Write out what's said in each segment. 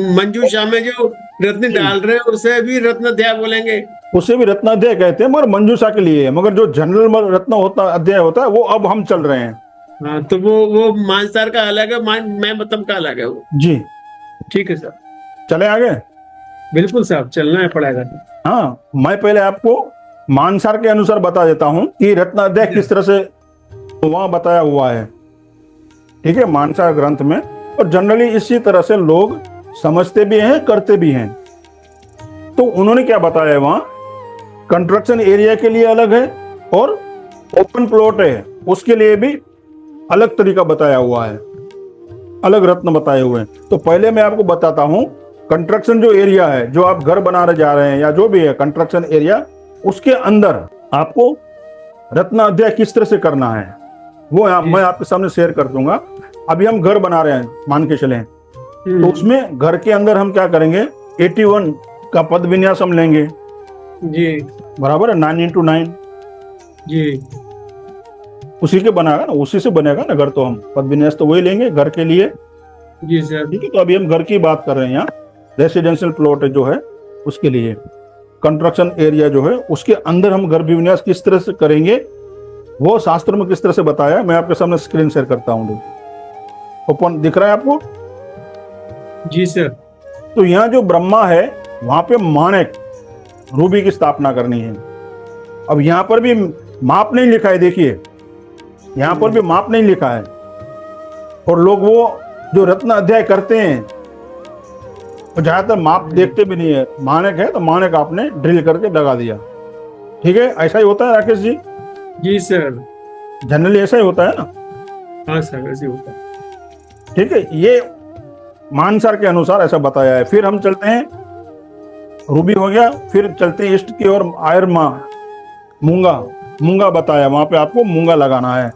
मंजूषा में जो रत्न डाल रहे हैं उसे भी रत्न अध्याय बोलेंगे। उसे भी रत्न अध्याय कहते हैं, मगर मंजूषा के लिए है। मगर जो जनरल रत्न होता अध्याय होता है वो अब हम चल रहे हैं। हाँ, तो वो मानसार का अलग है, मैं मतम का अलग है वो। जी ठीक है सर। चले आगे। बिल्कुल साहब, चलना है पड़ेगा। हाँ, मैं पहले आपको मानसार के अनुसार बता देता हूँ कि रत्न अध्याय किस तरह से वहां बताया हुआ है। ठीक है, मानसार ग्रंथ में। और जनरली इसी तरह से लोग समझते भी हैं, करते भी हैं। तो उन्होंने क्या बताया है वहां, कंस्ट्रक्शन एरिया के लिए अलग है और ओपन प्लॉट है उसके लिए भी अलग तरीका बताया हुआ है, अलग रत्न बताए हुए हैं। तो पहले मैं आपको बताता हूं, कंस्ट्रक्शन जो एरिया है, जो आप घर बनाने जा रहे हैं या जो भी है कंस्ट्रक्शन एरिया, उसके अंदर आपको रत्न अध्याय किस तरह से करना है वो मैं आपके सामने शेयर कर दूंगा। अभी हम घर बना रहे हैं, मान के चलें, तो उसमें घर के अंदर हम क्या करेंगे, 81 का पद विन्यास हम लेंगे। जी बराबर है, 9x9। जी उसी के बनाएगा ना, उसी से बनेगा ना घर। तो हम पद विन्यास तो वही लेंगे घर के लिए। जी सर। ठीक है, तो अभी हम घर की बात कर रहे हैं। यहाँ रेसिडेंशियल प्लॉट जो है उसके लिए कंस्ट्रक्शन एरिया जो है उसके अंदर हम घर विन्यास किस तरह से करेंगे वो शास्त्र में किस तरह से बताया, मैं आपके सामने स्क्रीन शेयर करता हूँ। ओपन दिख रहा है आपको? जी सर। तो यहाँ जो ब्रह्मा है वहां पे माणिक रूबी की स्थापना करनी है। अब यहाँ पर भी माप नहीं लिखा है, देखिए यहाँ पर भी माप नहीं लिखा है। और लोग वो जो रत्न अध्याय करते हैं वो ज्यादातर माप देखते भी नहीं है। माणिक है तो माणिक आपने ड्रिल करके लगा दिया। ठीक है, ऐसा ही होता है राकेश जी? जी सर। जनरली ऐसा ही होता है ना? हाँ सर, ऐसे होता है। ठीक है, ये मानसार के अनुसार ऐसा बताया है। फिर हम चलते हैं, रूबी हो गया, फिर चलते हैं ईस्ट की ओर। आयरमा, मूंगा बताया, वहां पे आपको मूंगा लगाना है।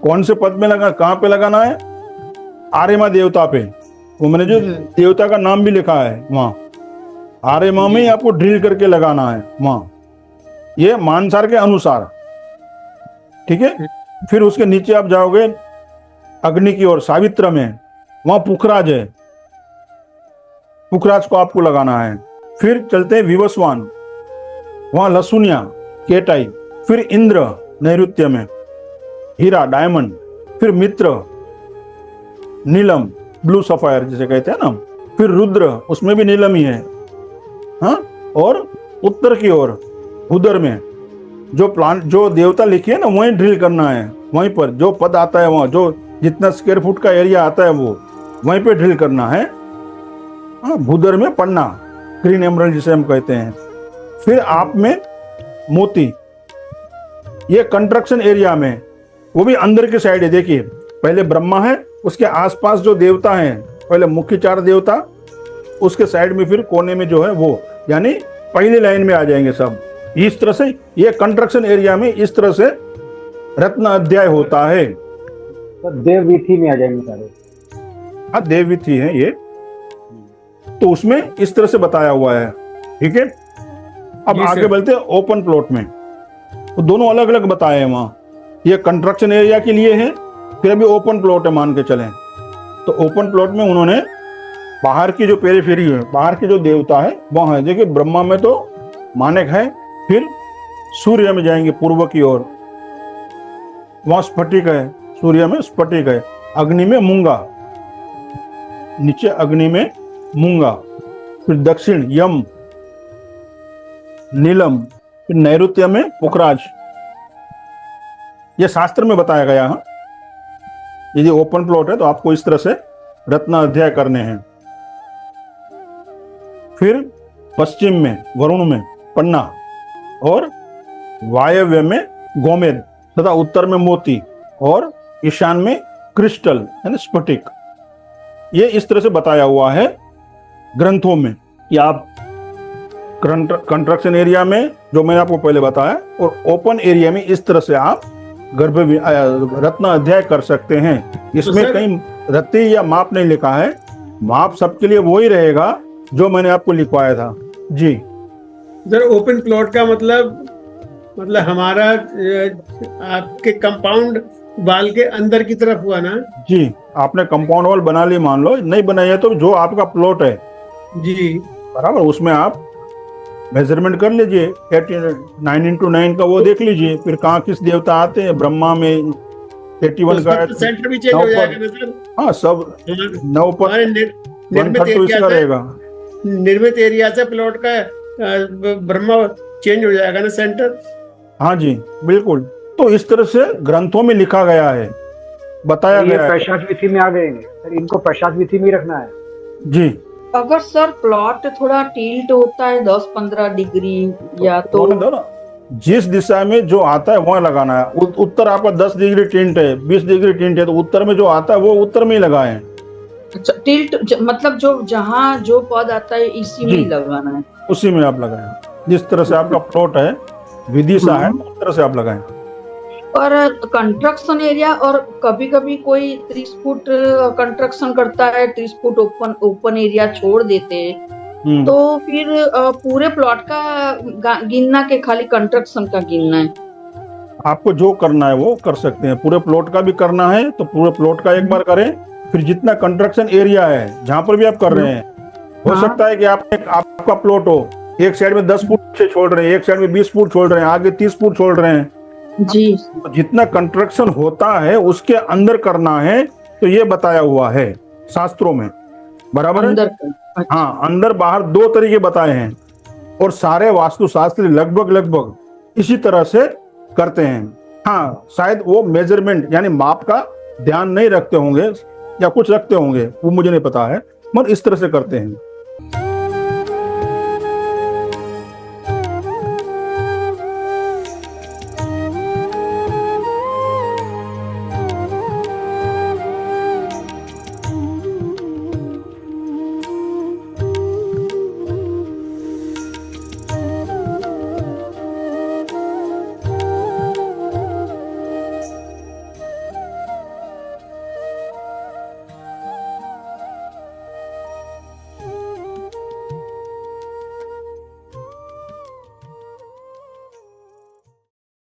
कौन से पद में लगा, कहां पे लगाना है? आर्यमा देवता पे। वो मैंने जो देवता का नाम भी लिखा है वहां, आर्यमा में ही आपको ड्रिल करके लगाना है वहां, ये मानसार के अनुसार। ठीक है, फिर उसके नीचे आप जाओगे अग्नि की ओर, सावित्र में, वहां पुखराज है, पुखराज को आपको लगाना है। फिर चलते हैं विवस्वान, वहां लसुनिया केटाई। फिर इंद्र नैऋत्य में, हीरा डायमंड। फिर मित्र नीलम ब्लू सफायर जिसे कहते हैं ना। फिर रुद्र, उसमें भी नीलम ही है। हाँ, और उत्तर की ओर उधर में जो प्लांट जो देवता लिखी है ना वहीं ड्रिल करना है। वहीं पर जो पद आता है वहां, जो जितना स्क्वायर फुट का एरिया आता है वो वहीं पे ड्रिल करना है। हाँ, भूदर में पन्ना, ग्रीन एमरल्ड जिसे हम कहते हैं। फिर आप में मोती, ये कंस्ट्रक्शन एरिया में, वो भी अंदर की साइड है। देखिए, पहले ब्रह्मा है, उसके आसपास जो देवता हैं, पहले मुख्य 4 देवता, उसके साइड में फिर कोने में जो है वो, यानी पहली लाइन में आ जाएंगे सब। इस तरह से ये कंस्ट्रक्शन एरिया में इस तरह से रत्न अध्याय होता है। देववीथी में आ जाएंगे सारे। हाँ, देववीथी है ये। तो उसमें इस तरह से बताया हुआ है। ठीक है, अब आगे बढ़ते हैं ओपन प्लॉट में। तो दोनों अलग अलग बताए हैं वहां। ये कंस्ट्रक्शन एरिया के लिए है, फिर अभी ओपन प्लॉट है मान के चलें। तो ओपन प्लॉट में उन्होंने बाहर की जो पेरीफेरी है, बाहर की जो देवता है वहां है। देखिए, ब्रह्मा में तो माणिक है। फिर सूर्य में जाएंगे पूर्व की ओर, वहां स्फटिक है, सूर्य में स्फटिक है। अग्नि में मूंगा, नीचे अग्नि में मूंगा। फिर दक्षिण यम नीलम। फिर नैऋत्य में पुखराज। यह शास्त्र में बताया गया है। यदि ओपन प्लॉट है तो आपको इस तरह से रत्न अध्याय करने हैं। फिर पश्चिम में वरुण में पन्ना और वायव्य में गोमेद तथा उत्तर में मोती और ईशान में क्रिस्टल यानी स्फटिक। ये इस तरह से बताया हुआ है ग्रंथों में कि आप कंस्ट्रक्शन एरिया में, जो मैंने आपको पहले बताया, और ओपन एरिया में इस तरह से आप गर्भ रत्न अध्याय कर सकते हैं। इसमें तो कहीं रत्ती या माप नहीं लिखा है। माप सबके लिए वही रहेगा जो मैंने आपको लिखवाया था। जी सर, ओपन प्लॉट का मतलब हमारा आपके कंपाउंड वाल के अंदर की तरफ हुआ ना? जी, आपने कंपाउंड वॉल बना ली, मान लो नहीं बनाई है तो जो आपका प्लॉट है जी बराबर, उसमें आप मेजरमेंट कर लीजिए, 9x9 का वो देख लीजिए, फिर कहाँ किस देवता आते हैं, ब्रह्मा में 81 का है, तो सेंटर भी चेंज 9 हो पर, जाएगा ना सर? हाँ सब हमारे 9 पर हमारे निर्मित 1/3 तो एरिया इसका से रहेगा। निर्मित एरिया से प्लॉट का ब्रह्मा चेंज हो जाएगा ना सेंटर? हाँ जी बिल्कुल। तो इस तरह से ग्रंथों में लिखा गया है, बताया ये गया है। प्रशांत विधि में आ गए सर, इनको प्रशांत विधि में ही रखना है। जी, अगर सर प्लॉट थोड़ा टिल्ट होता है 10-15 डिग्री या तो बोलने दो ना, जिस दिशा में जो आता है वहां लगाना है। उत्तर आपका 10 डिग्री टिंट है, 20 डिग्री टिंट है, तो उत्तर में जो आता है वो उत्तर में ही लगाए। अच्छा, मतलब जो जहाँ जो पद आता है इसी में जी। ही लगाना है। उसी में आप लगाएं, जिस तरह से आपका प्लॉट है विदिशा है उस तरह से आप लगाएं। और कंस्ट्रक्शन एरिया, और कभी कभी कोई 30 फुट कंस्ट्रक्शन करता है, 30 फुट ओपन एरिया छोड़ देते हैं, तो फिर पूरे प्लॉट का गिनना के खाली कंस्ट्रक्शन का गिनना है? आपको जो करना है वो कर सकते हैं। पूरे प्लॉट का भी करना है तो पूरे प्लॉट का एक बार करें, फिर जितना कंस्ट्रक्शन एरिया है जहां पर भी आप कर रहे हैं, हो हाँ। सकता है कि आपका प्लॉट हो, एक साइड में 10 फुट से छोड़ रहे हैं, एक साइड में 20 फुट छोड़ रहे हैं, आगे 30 फुट छोड़ रहे हैं। जी। तो जितना कंस्ट्रक्शन होता है उसके अंदर करना है, तो ये बताया हुआ है शास्त्रों में, बराबर है? अंदर का। हाँ, अंदर बाहर दो तरीके बताए हैं, और सारे वास्तुशास्त्री लगभग इसी तरह से करते हैं। हाँ, शायद वो मेजरमेंट यानी माप का ध्यान नहीं रखते होंगे या कुछ रखते होंगे, वो मुझे नहीं पता है, मगर इस तरह से करते हैं।